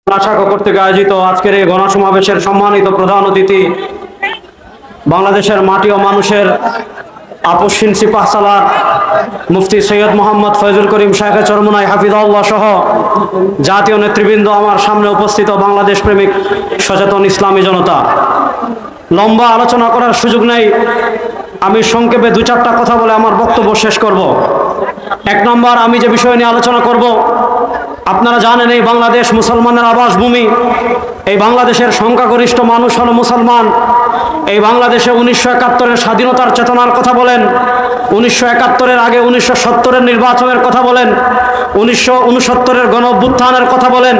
শাখা কর্তৃক আয়োজিত আজকের এই গণসমাবেশের সম্মানিত প্রধান অতিথি বাংলাদেশের মাটি ও মানুষের আপসহীন সিপাহসালার মুফতি সৈয়দ মোহাম্মদ ফয়জুল করিম শাইখে চরমোনাই হাফিজাহুল্লাহ সহ জাতীয় নেতৃবৃন্দ, আমার সামনে উপস্থিত বাংলাদেশ প্রেমিক সচেতন ইসলামী জনতা, লম্বা আলোচনা করার সুযোগ নেই। আমি সংক্ষেপে দু চারটা কথা বলে আমার বক্তব্য শেষ করব। এক নম্বর, আমি যে বিষয় নিয়ে আলোচনা করব, আপনারা জানেন এই বাংলাদেশ মুসলমানের আবাসভূমি। এই বাংলাদেশের সংখ্যাগরিষ্ঠ মানুষ হলো মুসলমান। এই বাংলাদেশে 1971-এর স্বাধীনতার চেতনার কথা বলেন, 1971-এর আগে 1970-এর নির্বাচনের কথা বলেন, 1969-এর গণ অভ্যুত্থানের কথা বলেন,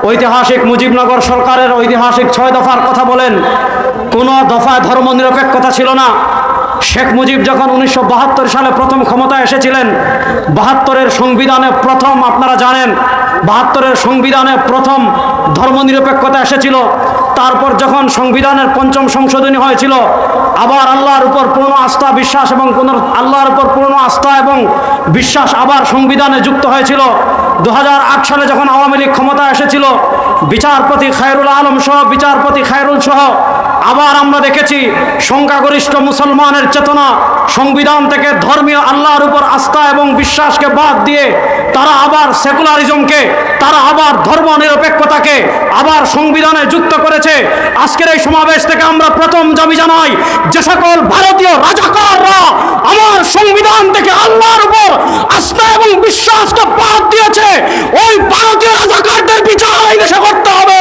ঐতিহাসিক মুজিবনগর সরকারের ঐতিহাসিক 6 দফার কথা বলেন। কোনো দফায় ধর্মনিরপেক্ষতা ছিল না। শেখ মুজিব যখন 1972 সালে প্রথম ক্ষমতায় এসেছিলেন, 72-এর সংবিধানে প্রথম, আপনারা জানেন 72-এর সংবিধানে প্রথম ধর্মনিরপেক্ষতা এসেছিল। তারপর যখন সংবিধানের 5ম সংশোধনী হয়েছিল, আবার আল্লাহর উপর পূর্ণ আস্থা বিশ্বাস এবং আল্লাহর উপর পূর্ণ আস্থা এবং বিশ্বাস আবার সংবিধানে যুক্ত হয়েছিল। 2008 সালে যখন আওয়ামী লীগ ক্ষমতা এসেছিল, বিচারপতি খায়রুল আলম সহ বিচারপতি খায়রুল সহ আবার আমরা দেখেছি সংখ্যাগরিষ্ঠ মুসলমানের চেতনা সংবিধান থেকে ধর্মীয় আল্লাহর উপর আস্থা এবং বিশ্বাসকে বাদ দিয়ে তারা আবার সেকুলারিজমকে, তারা আবার ধর্ম নিরপেক্ষতাকে আবার সংবিধানে যুক্ত করেছে। আজকের এই সমাবেশ থেকে আমরা প্রথম দাবি জানাই, যে সকল ভারতীয় রাজাকাররা আমার সংবিধান থেকে আল্লাহর উপর আস্থা এবং বিশ্বাসকে বাদ দিয়েছে, ওই ভারতীয় রাজাকারদের বিচার এই দেশে করতে হবে।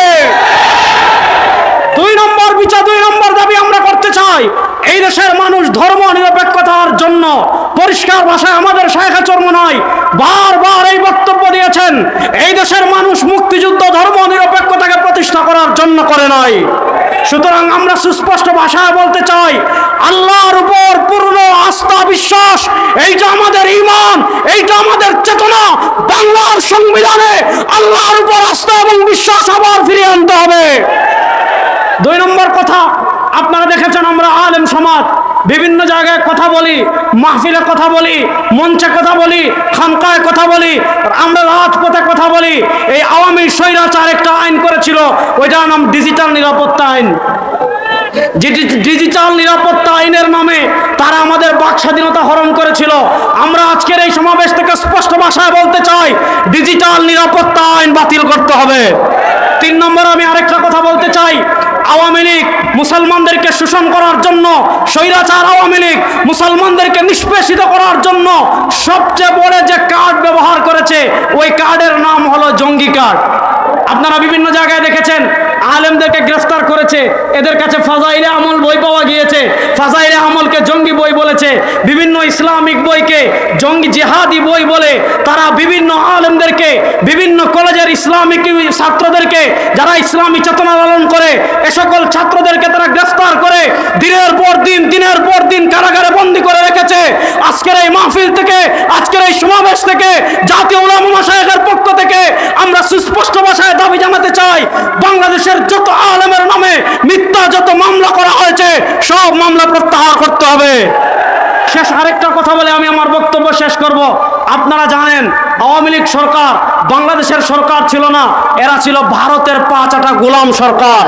2 নম্বর দাবি আমরা করতে চাই, এই দেশের মানুষ ধর্ম নিরপেক্ষতার জন্য পরিষ্কার ভাষায় আমাদের শাইখে চরমোনাই বারবার এই বক্তব্য দিয়েছেন, এই দেশের মানুষ মুক্তিযুদ্ধ ধর্ম নিরপেক্ষতাকে প্রতিষ্ঠা করার জন্য করে নাই। সুতরাং আমরা সুস্পষ্ট ভাষায় বলতে চাই, আল্লাহর উপর পূর্ণ আস্থা বিশ্বাস, এইটা আমাদের ঈমান, এইটা আমাদের চেতনা। বাংলার সংবিধানে আল্লাহর উপর আস্থা এবং বিশ্বাস আবার ফিরিয়ে আনতে হবে। 2 নম্বর কথা, আপনারা দেখেছেন আমরা আলেম সমাজ বিভিন্ন জায়গায় কথা বলি, মাহফিলে কথা বলি, মঞ্চে কথা বলি, খানকায় কথা বলি, আমরা রাজপথে কথা বলি। এই আওয়ামী স্বৈরাচার একটা আইন করেছিল, ওইটার নাম ডিজিটাল নিরাপত্তা আইন। ডিজিটাল নিরাপত্তা আইনের নামে তারা আমাদের বাক স্বাধীনতা হরণ করেছিল। আমরা আজকের এই সমাবেশ থেকে স্পষ্ট ভাষায় বলতে চাই, ডিজিটাল নিরাপত্তা আইন বাতিল করতে হবে। 3 নম্বর, আমি আরেকটা কথা বলতে চাই, আওয়ামী লীগ মুসলমানদেরকে শোষণ করার জন্য, স্বৈরাচার আওয়ামী লীগ মুসলমানদেরকে নিষ্পেষিত করার জন্য সবচেয়ে বড় যে কার্ড ব্যবহার করেছে, ওই কার্ডের নাম হলো জঙ্গি কার্ড। আপনারা বিভিন্ন জায়গায় দেখেছেন আলেমদেরকে গ্রেফতার করেছে, এদের কাছে ফাজাইলে আমল বই পাওয়া গিয়েছে, ফাজাইলে আমলকে জঙ্গি বই বলেছে, বিভিন্ন ইসলামিক বইকে জঙ্গি জিহাদি বই বলে তারা বিভিন্ন আলেমদেরকে, বিভিন্ন কলেজের ইসলামিক ছাত্রদেরকে যারা ইসলামী চেতনা লালন করে, এ সকল ছাত্রদেরকে তারা গ্রেফতার করে দিনের পর দিন কারাগারে বন্দী করে রেখেছে। আজকের এই মাহফিল থেকে, আজকের এই সমাবেশ থেকে জাতীয় উলামা মাশায়েখের পক্ষ থেকে আমরা সুস্পষ্ট ভাষায় দাবি জানাতে চাই, বাংলাদেশের যত আলেমের নামে মিথ্যা যত মামলা করা হয়েছে সব মামলা প্রত্যাহার করতে হবে। শেষ আরেকটা কথা বলে আমি আমার বক্তব্য শেষ করব। আপনারা জানেন আওয়ামী লীগ সরকার বাংলাদেশের সরকার ছিল না, এরা ছিল ভারতের 5 আটা গোলাম সরকার।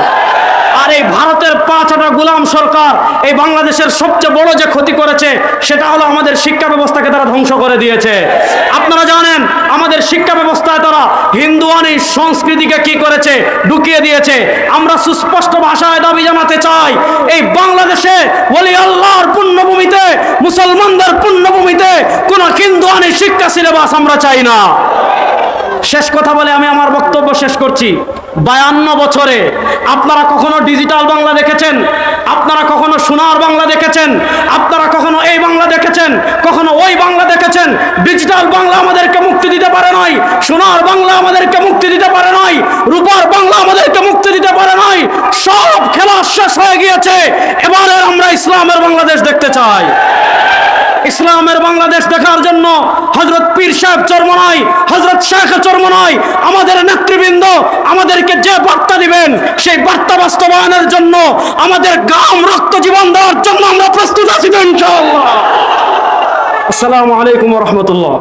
আর এই ভারতের 5 আটা গোলাম সরকার এই বাংলাদেশের সবচেয়ে বড় যে ক্ষতি করেছে, সেটা হলো আমাদের শিক্ষা ব্যবস্থাকে তারা ধ্বংস করে দিয়েছে। আপনারা জানেন আমাদের শিক্ষা ব্যবস্থায় তারা হিন্দুয়ানি সংস্কৃতিকে কি করেছে, ঢুকিয়ে দিয়েছে। আমরা সুস্পষ্ট ভাষায় দাবি জানাতে চাই, এই বাংলাদেশে ওলি আল্লাহর পুণ্যভূমিতে, মুসলমানদের পুণ্যভূমিতে কোন হিন্দুয়ানি শিক্ষা সিলেবাস আমরা চাই না। শেষ কথা বলে আমি আমার বক্তব্য শেষ করছি। 52 বছরে আপনারা কখনো ডিজিটাল বাংলা দেখেছেন? আপনারা কখনো সোনার বাংলা দেখেছেন? আপনারা কখনো এই বাংলা দেখেছেন? কখনো ওই বাংলা দেখেছেন? ডিজিটাল বাংলা আমাদেরকে মুক্তি দিতে পারে নাই, সোনার বাংলা আমাদেরকে মুক্তি দিতে পারে নাই, রূপার বাংলা আমাদেরকে মুক্তি দিতে পারে নাই। সব খেলা শেষ হয়ে গিয়েছে। এবারে আমরা ইসলামের বাংলাদেশ দেখতে চাই। ইসলামের বাংলাদেশ দেখার জন্য হযরত পীর সাহেব চরমোনাই, হযরত শাইখে চরমোনাই আমাদের নেতৃবৃন্দ আমাদেরকে যে বার্তা দিবেন, সেই বার্তা বাস্তবায়নের জন্য আমাদের গাম রক্ত জীবন দেওয়ার জন্য আমরা প্রস্তুত আছি ইনশাআল্লাহ। আসসালামু আলাইকুম ওয়া রাহমাতুল্লাহ।